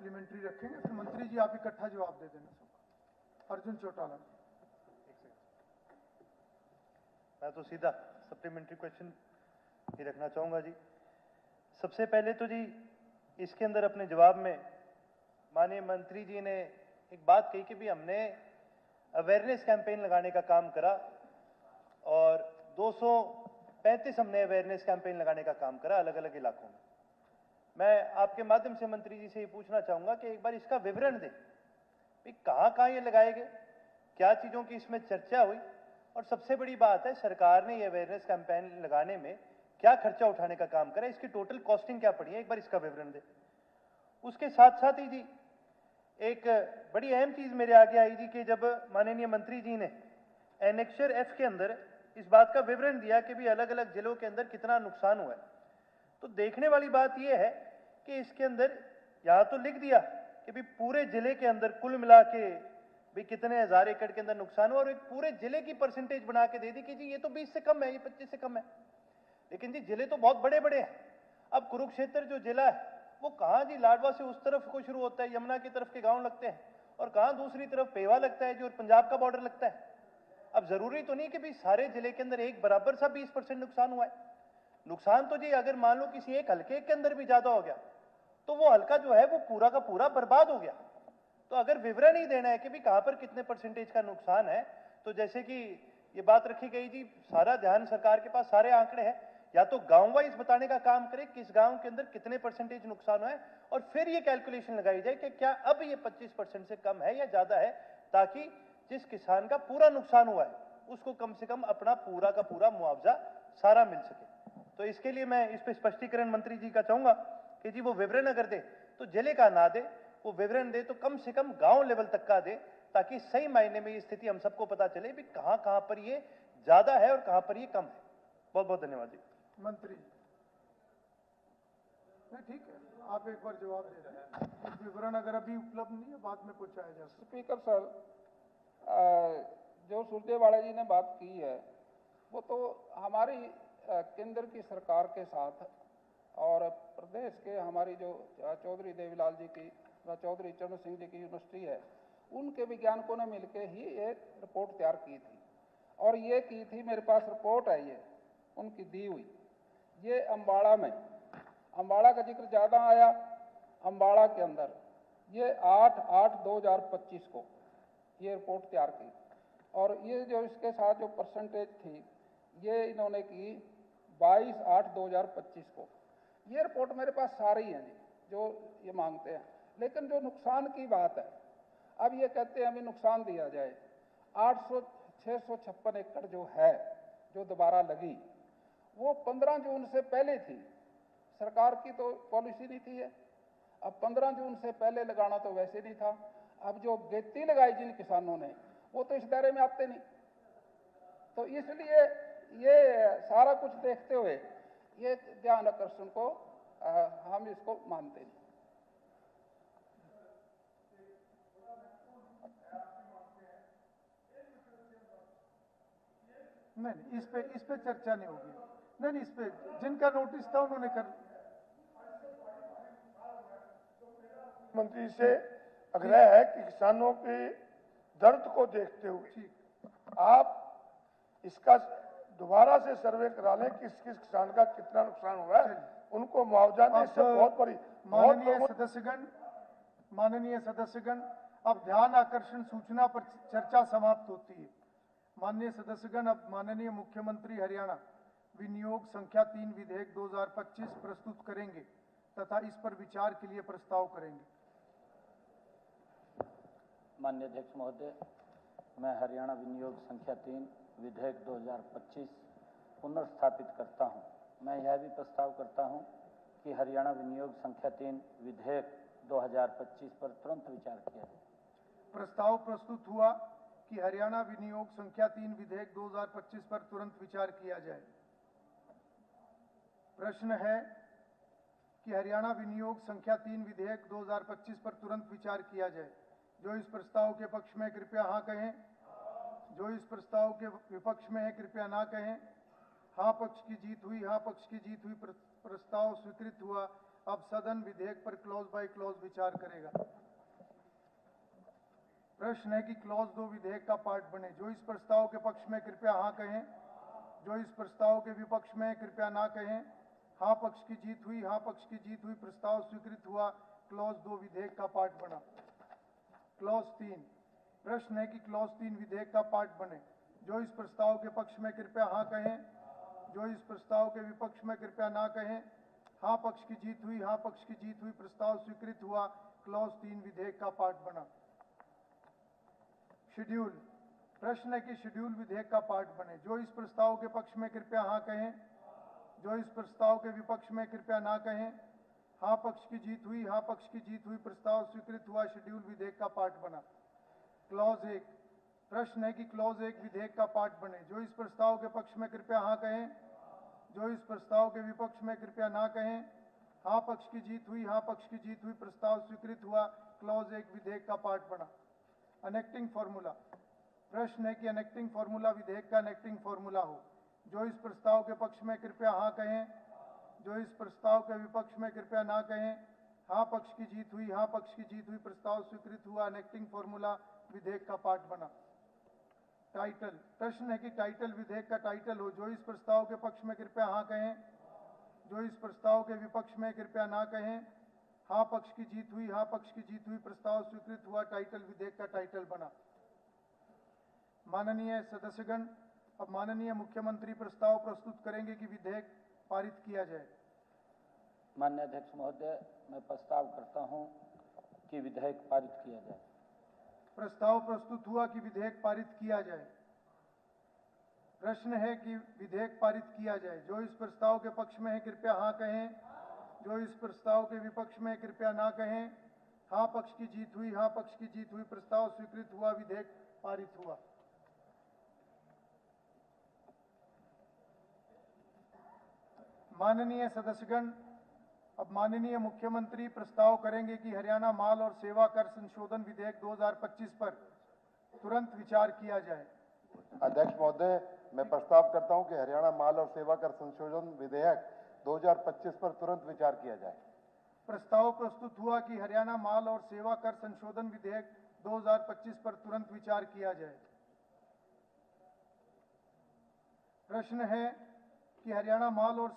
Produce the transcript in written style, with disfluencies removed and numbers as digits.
Supplementary रखेंगे, फिर मंत्री जी आप इकट्ठा जवाब दे देना सबका। अर्जुन चौटाला। मैं तो सीधा सप्लीमेंट्री क्वेश्चन ही रखना चाहूँगा जी। सबसे पहले तो जी इसके अंदर अपने जवाब में माननीय मंत्री जी ने एक बात कही कि भी हमने अवेयरनेस कैंपेन लगाने का काम करा और 235 हमने अवेयरनेस कैंपेन लगाने का काम करा अलग अलग इलाकों में। मैं आपके माध्यम से मंत्री जी से ये पूछना चाहूँगा कि एक बार इसका विवरण दें, कहाँ कहाँ ये लगाए गए, क्या चीज़ों की इसमें चर्चा हुई, और सबसे बड़ी बात है सरकार ने ये अवेयरनेस कैंपेन लगाने में क्या खर्चा उठाने का काम करा, इसकी टोटल कॉस्टिंग क्या पड़ी है, एक बार इसका विवरण दें। उसके साथ साथ ही जी एक बड़ी अहम चीज़ मेरे आगे आई जी कि जब माननीय मंत्री जी ने एनेक्चर एफ के अंदर इस बात का विवरण दिया कि भी अलग अलग जिलों के अंदर कितना नुकसान हुआ है, तो देखने वाली बात यह है कि इसके अंदर यहाँ तो लिख दिया कि भी पूरे जिले के अंदर कुल मिला के भी कितने हजार एकड़ के अंदर नुकसान हुआ, और एक पूरे जिले की परसेंटेज बना के दे दी कि जी ये तो 20 से कम है, ये 25 से कम है। लेकिन जी जिले तो बहुत बड़े बड़े हैं। अब कुरुक्षेत्र जो जिला है वो कहाँ जी लाडवा से उस तरफ को शुरू होता है, यमुना की तरफ के गांव लगते हैं, और कहाँ दूसरी तरफ पेवा लगता है जो पंजाब का बॉर्डर लगता है। अब जरूरी तो नहीं कि भी सारे जिले के अंदर एक बराबर सा 20% नुकसान हुआ है। नुकसान तो जी अगर मान लो किसी एक हल्के के अंदर भी ज्यादा हो गया तो वो हल्का जो है वो पूरा का पूरा बर्बाद हो गया। तो अगर विवरण ही देना है कि भी कहां पर कितने परसेंटेज का नुकसान है, तो जैसे कि ये बात रखी गई जी, सारा ध्यान सरकार के पास सारे आंकड़े हैं, या तो गांव वाइज बताने का काम करे किस गांव के अंदर कितने परसेंटेज नुकसान हुआ है, और फिर ये कैलकुलेशन लगाई जाए कि क्या अब ये 25% से कम है या ज्यादा है, ताकि जिस किसान का पूरा नुकसान हुआ है उसको कम से कम अपना पूरा का पूरा मुआवजा सारा मिल सके। तो इसके लिए मैं इस पर स्पष्टीकरण मंत्री जी का चाहूंगा कि जी वो विवरण अगर दे तो जिले का ना दे, वो विवरण दे तो कम से कम गांव लेवल तक का दे, ताकि सही मायने में ये स्थिति हम सबको पता चले भी कहां कहां पर ये ज्यादा है और कहां पर ये कम है। बहुत बहुत धन्यवाद जी। मंत्री नहीं, ठीक है, आप एक बार जवाब दे दें। विवरण अगर अभी उपलब्ध नहीं है बाद में पहुंचाया जा सकता। स्पीकर सर, जो सुरजेवाला जी ने बात की है वो तो हमारी केंद्र की सरकार के साथ और प्रदेश के हमारी जो चौधरी देवीलाल जी की व चौधरी चरण सिंह जी की यूनिवर्सिटी है उनके वैज्ञानिकों ने मिलकर ही एक रिपोर्ट तैयार की थी, और ये की थी, मेरे पास रिपोर्ट है ये उनकी दी हुई। ये अम्बाड़ा में, अम्बाड़ा का जिक्र ज़्यादा आया, अम्बाड़ा के अंदर ये 8/8/2025 को ये रिपोर्ट तैयार की, और ये जो इसके साथ जो परसेंटेज थी ये इन्होंने की 22/8/2025 को। ये रिपोर्ट मेरे पास सारी है जी जो ये मांगते हैं। लेकिन जो नुकसान की बात है, अब ये कहते हैं हमें नुकसान दिया जाए। 656 एकड़ जो है जो दोबारा लगी वो 15 जून से पहले थी, सरकार की तो पॉलिसी नहीं थी है। अब 15 जून से पहले लगाना तो वैसे नहीं था। अब जो गेती लगाई जिन किसानों ने वो तो इस दायरे में आते नहीं, तो इसलिए ये सारा कुछ देखते हुए ये ध्यान आकर्षण को हम इसको मानते नहीं। नहीं, इस पे चर्चा नहीं होगी। नहीं, इस पे जिनका नोटिस था उन्होंने कर। मंत्री से आग्रह है कि किसानों के दर्द को देखते हुए आप इसका दोबारा से सर्वे करा लें, किस किस किसान का कितना नुकसान हुआ है, उनको मुआवजा दें। इससे बहुत बड़ी माननीय सदस्यगण, अब ध्यान आकर्षण सूचना पर चर्चा समाप्त होती है। माननीय सदस्यगण, अब माननीय मुख्यमंत्री हरियाणा विनियोग संख्या 3 विधेयक 2025 प्रस्तुत करेंगे तथा इस पर विचार के लिए प्रस्ताव करेंगे। माननीय अध्यक्ष महोदय, मैं हरियाणा विनियोग संख्या 3 विधेयक 2025 पुनर्स्थापित करता हूं। मैं यह भी प्रस्ताव करता हूं कि हरियाणा विनियोग संख्या 3 विधेयक 2025 पर तुरंत विचार किया जाए। प्रस्ताव प्रस्तुत हुआ कि हरियाणा विनियोग संख्या 3 विधेयक 2025 पर तुरंत विचार किया जाए। प्रश्न है कि हरियाणा विनियोग संख्या 3 विधेयक 2025 पर तुरंत विचार किया जाए। जो इस प्रस्ताव के पक्ष में कृपया हाँ कहें, जो इस प्रस्ताव के विपक्ष में है कृपया ना कहें। हाँ पक्ष की जीत हुई, हाँ पक्ष की जीत हुई, प्रस्ताव स्वीकृत हुआ। अब सदन विधेयक पर क्लॉज बाय क्लॉज विचार करेगा। प्रश्न है कि क्लॉज 2 विधेयक का पार्ट बने। जो इस प्रस्ताव के पक्ष में कृपया हाँ कहें, जो इस प्रस्ताव के विपक्ष में कृपया ना कहें। हाँ पक्ष की जीत हुई, हाँ पक्ष की जीत हुई, प्रस्ताव स्वीकृत हुआ। क्लॉज 2 विधेयक का पार्ट बना। क्लॉज 3, प्रश्न है कि क्लॉज 3 विधेयक का पार्ट बने। जो इस प्रस्ताव के पक्ष में कृपया हाँ कहें, जो इस प्रस्ताव के विपक्ष में कृपया ना कहें। हाँ पक्ष की जीत हुई, हाँ पक्ष की जीत हुई, प्रस्ताव स्वीकृत हुआ। क्लॉज 3 विधेयक का पार्ट बना। शेड्यूल, प्रश्न है कि शेड्यूल विधेयक का पार्ट बने। जो इस प्रस्ताव के पक्ष में कृपया हाँ कहें, जो इस प्रस्ताव के विपक्ष में कृपया ना कहें। हाँ पक्ष की जीत हुई, हाँ पक्ष की जीत हुई, प्रस्ताव स्वीकृत हुआ। शेड्यूल विधेयक का पार्ट बना। क्लॉज 1, प्रश्न है कि क्लॉज 1 विधेयक का पार्ट बने। जो इस प्रस्ताव के पक्ष में कृपया हाँ कहें, जो इस प्रस्ताव के विपक्ष में कृपया ना कहें। हाँ पक्ष की जीत हुई, हाँ पक्ष की जीत हुई, प्रस्ताव स्वीकृत हुआ। क्लॉज 1 विधेयक का पार्ट बना। अनेक्टिंग फॉर्मूला, प्रश्न है कि अनेक्टिंग फॉर्मूला विधेयक का अनेक्टिंग फॉर्मूला हो। जो इस प्रस्ताव के पक्ष में कृपया हाँ कहें, जो इस प्रस्ताव के विपक्ष में कृपया ना कहें। हाँ पक्ष की जीत हुई, हाँ पक्ष की जीत हुई, प्रस्ताव स्वीकृत हुआ। अनेक्टिंग फॉर्मूला विधेयक का पार्ट बना। टाइटल, प्रश्न है कि टाइटल विधेयक का टाइटल हो। जो इस प्रस्ताव के पक्ष में कृपया हाँ कहें, जो इस प्रस्ताव के विपक्ष में कृपया ना कहें। हाँ पक्ष की जीत हुई, हाँ पक्ष की जीत हुई, प्रस्ताव स्वीकृत हुआ। टाइटल विधेयक का टाइटल बना। माननीय सदस्यगण, अब माननीय मुख्यमंत्री प्रस्ताव प्रस्तुत करेंगे कि विधेयक पारित किया जाए। माननीय अध्यक्ष महोदय, मैं प्रस्ताव करता हूं कि विधेयक पारित किया जाए। प्रस्ताव प्रस्तुत हुआ कि विधेयक पारित किया जाए। प्रश्न है कि विधेयक पारित किया जाए। जो इस प्रस्ताव के पक्ष में है कृपया हाँ कहें, जो इस प्रस्ताव के विपक्ष में कृपया ना कहें। हाँ पक्ष की जीत हुई, हाँ पक्ष की जीत हुई, प्रस्ताव स्वीकृत हुआ। विधेयक पारित हुआ। माननीय सदस्यगण, अब माननीय मुख्यमंत्री प्रस्ताव करेंगे कि हरियाणा माल और सेवा कर संशोधन विधेयक 2025 पर तुरंत विचार किया जाए। अध्यक्ष महोदय, मैं प्रस्ताव करता हूं कि हरियाणा माल और सेवा कर संशोधन विधेयक 2025 पर तुरंत विचार किया जाए। प्रस्ताव प्रस्तुत हुआ कि हरियाणा माल और सेवा कर संशोधन विधेयक 2025 पर तुरंत विचार किया जाए। प्रश्न है कि हरियाणा माल और